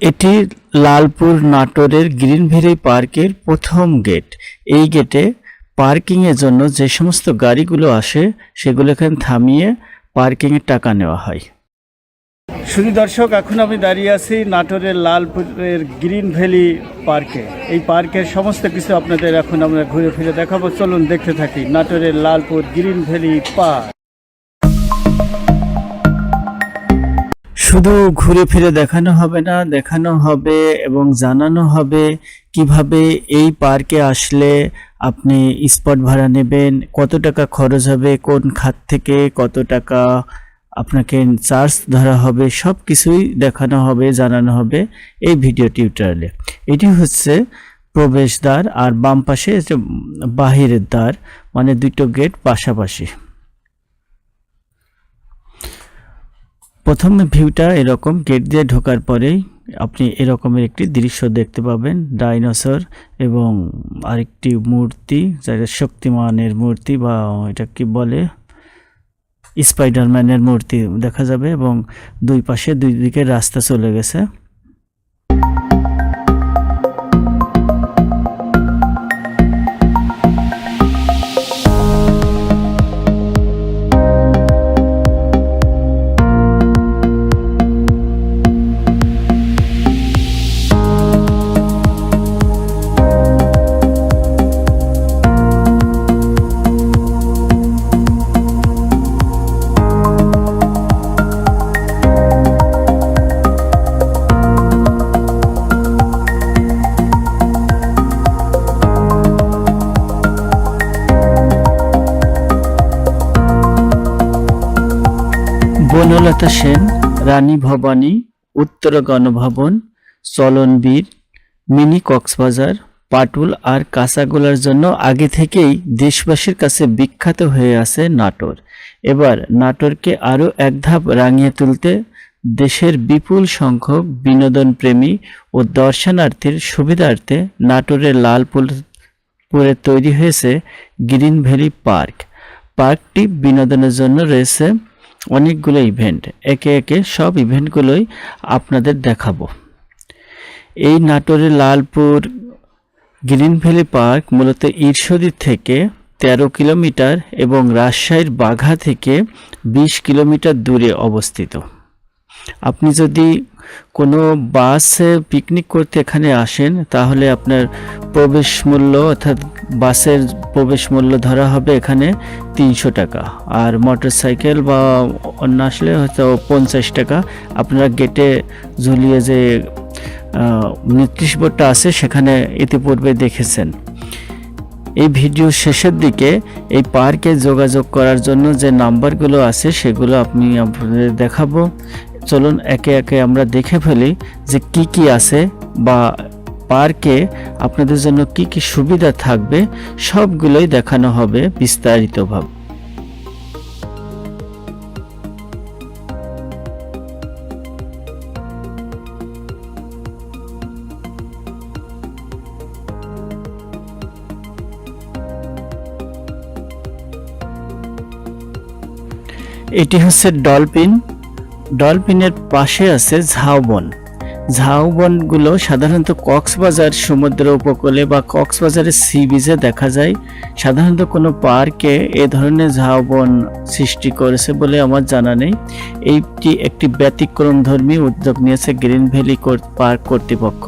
এটি লালপুর নাটোরের green valley পার্কের প্রথম গেট। এই গেটে পার্কিংয়ের জন্য যে সমস্ত গাড়িগুলো আসে সেগুলো এখানে থামিয়ে পার্কিংয়ের টাকা নেওয়া হয়। শুধু দর্শক, এখন আমি দাঁড়িয়ে আছি নাটোরের লালপুরের গ্রিন ভ্যালি পার্কে। এই পার্কের সমস্ত কিছু আপনাদের এখন আমরা ঘুরে ফিরে দেখাবো। চলুন দেখতে থাকি নাটোরের লালপুর গ্রিন ভ্যালি পার্ক। শুধু ঘুরে ফিরে দেখানো হবে না, দেখানো হবে এবং জানানো হবে কিভাবে এই পার্কে আসলে আপনি স্পট ভাড়া নেবেন, কত টাকা খরচ হবে, কোন খাত থেকে কত টাকা আপনাকে চার্জ ধরা হবে, সব কিছুই দেখানো হবে, জানানো হবে এই ভিডিও টিউটোরিয়ালে। এটি হচ্ছে প্রবেশদ্বার আর বাম পাশে বাহিরের দ্বার, মানে দুটো গেট পাশাপাশি। প্রথমে ভিউটা এরকম, গেট দিয়ে ঢোকার পরেই আপনি এরকমের একটি দৃশ্য দেখতে পাবেন, ডাইনোসর এবং আরেকটি মূর্তি, যেটা শক্তিমানের মূর্তি বা এটা কি বলে, স্পাইডারম্যানের মূর্তি দেখা যাবে এবং দুই পাশে দুই দিকে রাস্তা চলে গেছে। বনলতা সেন, রানী ভবানী, উত্তর গণভবন, চলনবীর, মিনি কক্সবাজার, পাটুল আর কাঁচাগোলার জন্য আগে থেকেই দেশবাসীর কাছে বিখ্যাত হয়ে আছে নাটোর। এবার নাটোরকে আরও এক ধাপ রাঙিয়ে তুলতে দেশের বিপুল সংখ্যক বিনোদনপ্রেমী ও দর্শনার্থীর সুবিধার্থে নাটোরের লালপুরে তৈরি হয়েছে গ্রিন ভ্যালি পার্ক। পার্কটি বিনোদনের জন্য রয়েছে অনেকগুলো ইভেন্ট। একে একে সব ইভেন্টগুলোই আপনাদের দেখাবো। এই নাটোরের লালপুর গ্রিন ভ্যালি পার্ক মূলত ঈশ্বরদী থেকে 13 কিলোমিটার এবং রাজশাহীর বাঘা থেকে 20 কিলোমিটার দূরে অবস্থিত। আপনি যদি কোনো বাসে পিকনিক করতে এখানে আসেন তাহলে আপনার প্রবেশ মূল্য, অর্থাৎ বাসের প্রবেশ মূল্য ধরা হবে এখানে 300 টাকা, আর মোটরসাইকেল বা অন্য আসলে হয়তো 50 টাকা। আপনারা গেটে ঝুলিয়ে যে নোটিশ বোর্ডটা আছে সেখানে ইতিপূর্বে দেখেছেন। এই ভিডিও শেষের দিকে এই পার্কে যোগাযোগ করার জন্য যে নাম্বারগুলো আছে সেগুলো আপনাদের দেখাবো। চলুন একে একে আমরা দেখে ফেলি যে কি কি আছে বা পার্কে আপনাদের জন্য কি কি সুবিধা থাকবে, সবগুলোই দেখানো হবে বিস্তারিতভাবে। এটি হচ্ছে ডলফিন। ডলফিনের পাশে আছে ঝাউবন। ঝাউবনগুলো সাধারণত কক্সবাজার সমুদ্র উপকূলে বা কক্সবাজারের সি বিচে দেখা যায়। সাধারণত কোনো পার্কে এ ধরনের ঝাউবন সৃষ্টি করেছে বলে আমার জানা নেই। এইটি একটি ব্যতিক্রমধর্মী উদ্যোগ নিয়েছে গ্রিন ভ্যালি পার্ক কর্তৃপক্ষ।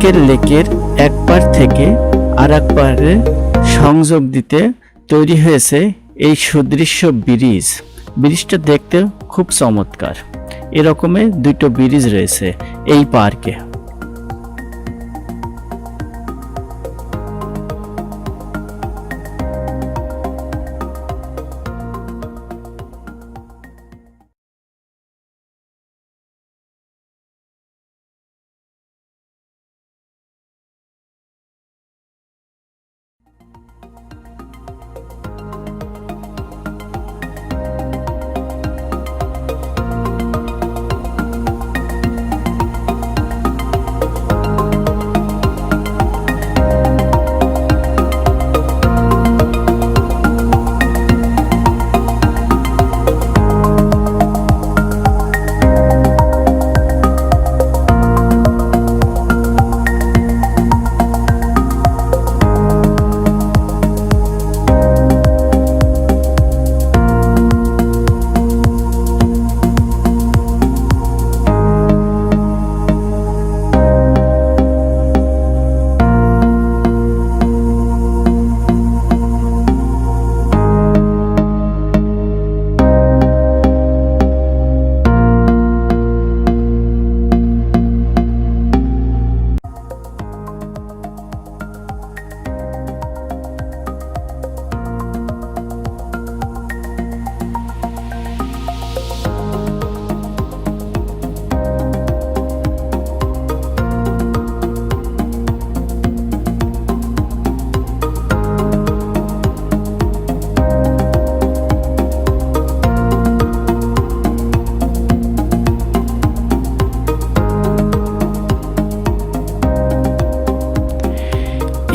পার্কের লেকের এক পার থেকে আর এক পারে সংযোগ দিতে তৈরি হয়েছে এই সুদৃশ্য ব্রিজ। ব্রিজটা দেখতে খুব চমৎকার। এরকমের দুটো ব্রিজ রয়েছে এই পার্কে।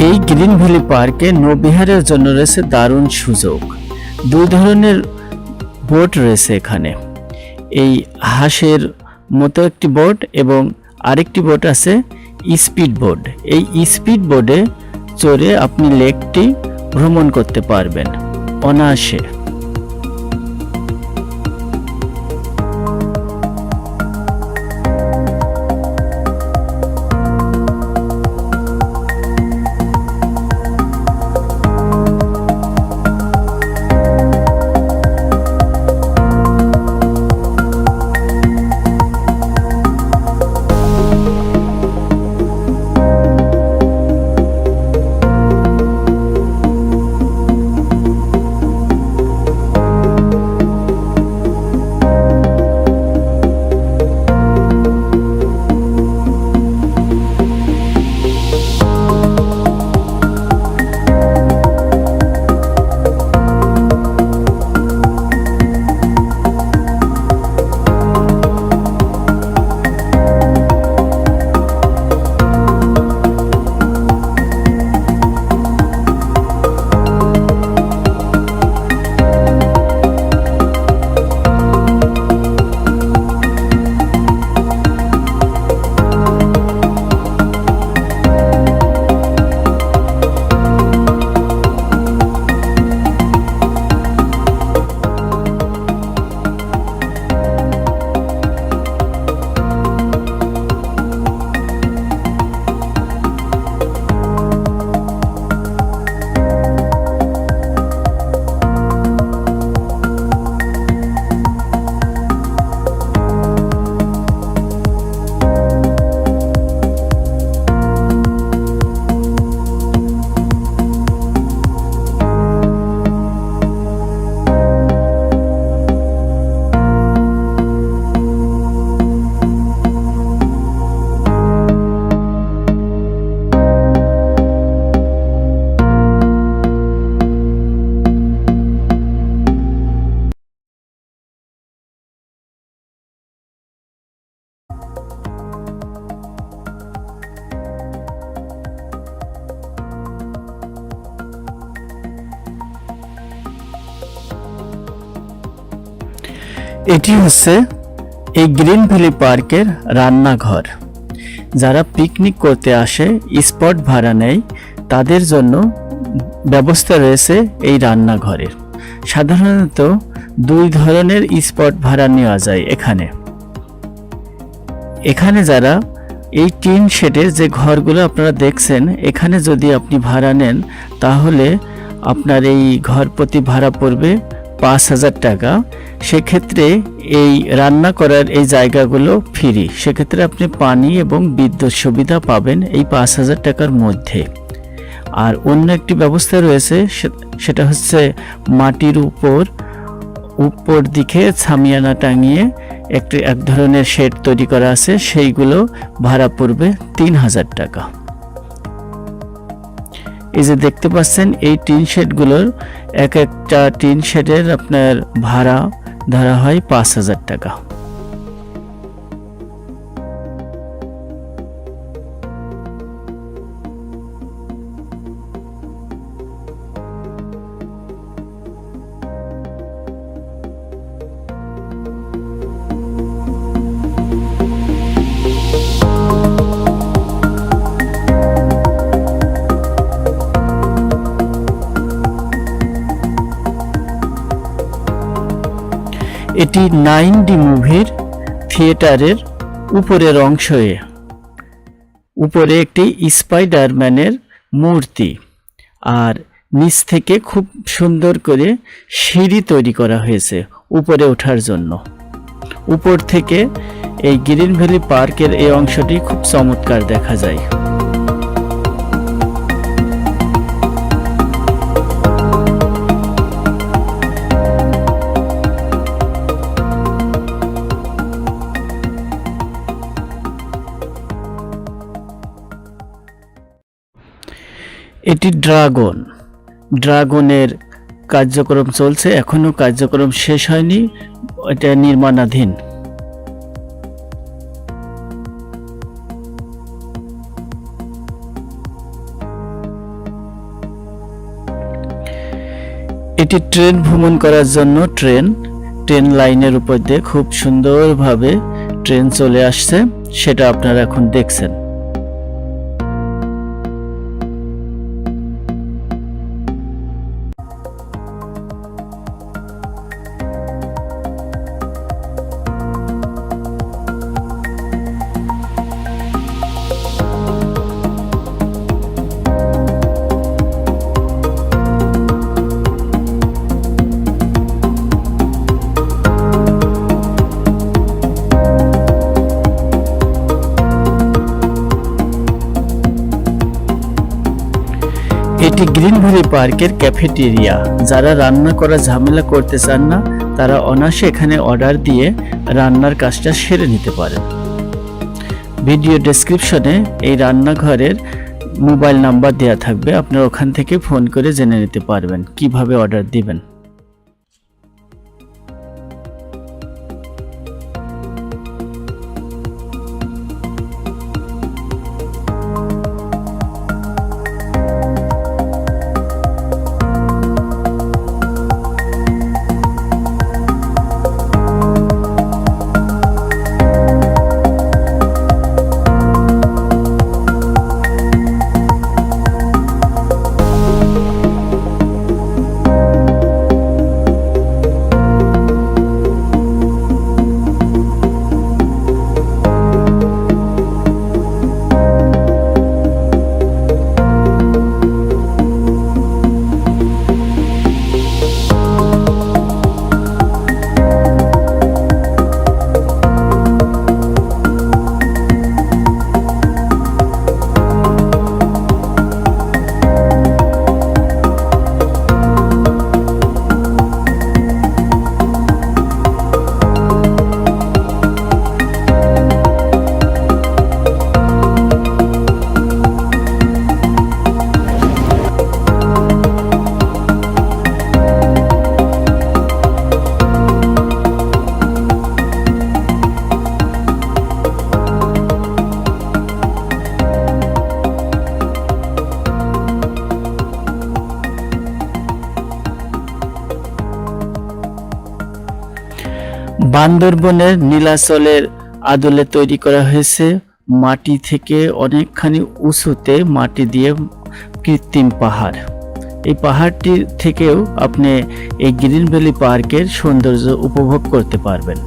এই গ্রিন ভ্যালি পার্কে নৌবিহারের জন্য রয়েছে দারুণ সুযোগ। দুই ধরনের বোট রয়েছে এখানে। এই হাঁসের মতো একটি বোট এবং আরেকটি বোট আছে স্পিড বোট। এই স্পিড বোটে চড়ে আপনি লেকটি ভ্রমণ করতে পারবেন অনায়াসে। এটি হচ্ছে এই গ্রিন ভ্যালি পার্কের রান্নাঘর। যারা পিকনিক করতে আসে, স্পট ভাড়া নেয়, তাদের জন্য ব্যবস্থা রয়েছে এই রান্নাঘরের। সাধারণত দুই ধরনের স্পট ভাড়া নেওয়া যায় এখানে। এখানে যারা এই টিন শেডের যে ঘরগুলো আপনারা দেখছেন, এখানে যদি আপনি ভাড়া নেন তাহলে আপনার এই ঘর প্রতি ভাড়া পড়বে 5,000 টাকা। সেক্ষেত্রে এই রান্না করার এই জায়গাগুলো ফ্রি, সেক্ষেত্রে আপনি পানি এবং বিদ্যুৎ সুবিধা পাবেন এই 5,000 টাকার মধ্যে। আর অন্য একটি ব্যবস্থা রয়েছে, সেটা হচ্ছে মাটির উপর দিকে ছামিয়ানা টাঙিয়ে এক ধরনের শেড তৈরি করা আছে, সেইগুলো ভাড়া পড়বে 3,000 টাকা। এই যে দেখতে পাচ্ছেন এই টিন শেডগুলোর এক একটা টিন শেডের আপনার ভাড়া ধরা হয় 5,000 টাকা। এটি 9D মুভির থিয়েটারের উপরের অংশে উপরে একটি স্পাইডারম্যানের মূর্তি, আর নিচ থেকে খুব সুন্দর করে সিঁড়ি তৈরি করা হয়েছে উপরে ওঠার জন্য। উপর থেকে এই গ্রিন ভ্যালি পার্কের এই অংশটি খুব চমৎকার দেখা যায়। এটি ড্রাগনের কার্যক্রম চলছে, এখনো কার্যক্রম শেষ হয়নি, এটা নির্মাণাধীন। এটি ট্রেন ভ্রমণ করার জন্য ট্রেন লাইনের উপর দিয়ে খুব সুন্দরভাবে ট্রেন চলে আসছে, সেটা আপনারা এখন দেখছেন। এটি গ্রিন ভ্যালি পার্কের ক্যাফেটেরিয়া। যারা রান্না করা ঝামেলা করতে চান না, তারা অনায়াসে এখানে অর্ডার দিয়ে রান্নার কাজটা সেরে নিতে পারেন। ভিডিও ডেসক্রিপশনে এই রান্নাঘরের মোবাইল নাম্বার দেওয়া থাকবে, আপনারা ওখান থেকে ফোন করে জেনে নিতে পারবেন কিভাবে অর্ডার দিবেন। বান্দরবনের নীলাচলের আদলে তৈরি করা হয়েছে মাটি থেকে অনেকখানি উঁচুতে মাটি দিয়ে কৃত্রিম পাহাড়। এই পাহাড়টি থেকেও আপনি এই গ্রিন ভ্যালি পার্কের সৌন্দর্য উপভোগ করতে পারবেন।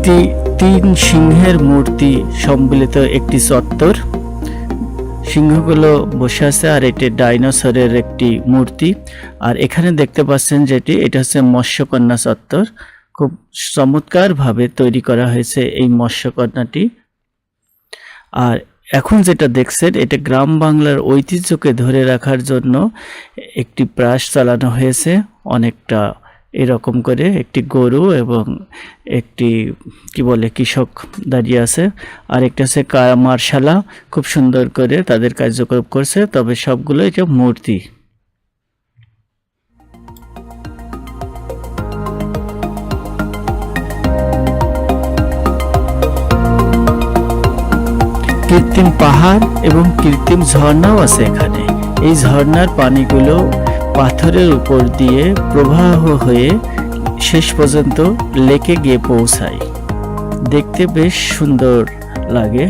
একটি 3 সিংহের মূর্তি সম্মিলিত একটি চত্বর। সিংহগুলো বসে আছে আর এটি ডাইনোসরের একটি মূর্তি। আর এখানে দেখতে পাচ্ছেন যেটি, এটা হচ্ছে মৎস্যকন্যা চত্বর। খুব চমৎকারভাবে তৈরি করা হয়েছে এই মৎস্যকন্যাটি। আর এখন যেটা দেখছেন, এটা গ্রাম বাংলার ঐতিহ্যকে ধরে রাখার জন্য একটি প্রয়াস চালানো হয়েছে। অনেকটা এরকম করে একটি গরু এবং একটি কি বলে কৃষক দাঁড়িয়ে আছে, আর একটা হচ্ছে কামারশালা। খুব সুন্দর করে তাদের কার্যক্রম করছে, তবে সবগুলো এটা মূর্তি। কৃত্রিম পাহাড় এবং কৃত্রিম ঝর্ণাও আছে এখানে। এই ঝর্ণার পানিগুলো পাথরের উপর দিয়ে প্রবাহ হয়ে শেষ পর্যন্ত লেকে গিয়ে পৌঁছায়। দেখতে বেশ সুন্দর লাগে।